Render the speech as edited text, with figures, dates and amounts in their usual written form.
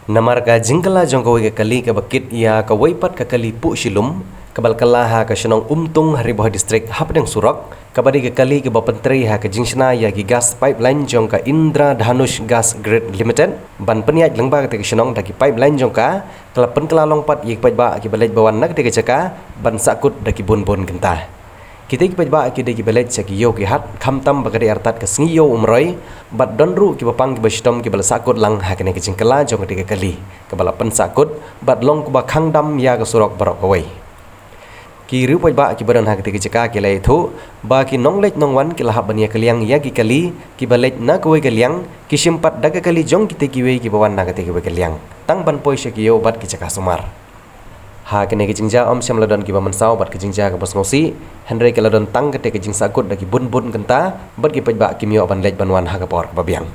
Namar ka jingkala jongko ke kali ke bakit ia ka waipat ka kali pu silum kabal kalaha ka shenong umtung hariboh distrik hapdeng surok kabadi ke kali ke bapentri ha ka jingsna ya ki gas pipeline jongka Indra Dhanush Gas Grid Limited ban peniat lengba ke shenong daki pipeline jongka kalapen kelalong pat yik pajba ki balej bawan nak de caka ban sakut daki bun-bun gentah. Kita pajba ki de ki balej caki yo ki hat khamtam bagadi artat ke sngiyo umroi bat donru ki bapang ki bastom ki bal sakut lang ha kene ki jingkala jong ke kali kabala pen sakut bat long ku ba khangdam ya ka surok barok kawai ki ru pajba ki badan ha ki caka ki lai thu ba ki nonglej nongwan ki lahap bania kaliang ya ki kali ki balej na kawai kaliang ki simpat daga kali jong ki wei ki bawan na ki kaliang tang ban poi ki yo bat ki caka sumar ha kene ki jingja om syam ladon ki bamansau bat ki jingja ka bos ngosi Henry ke ladon tang ke jing sakut daki bun-bun genta bat ki pajba ki mio ban lej banwan ha ka por babiang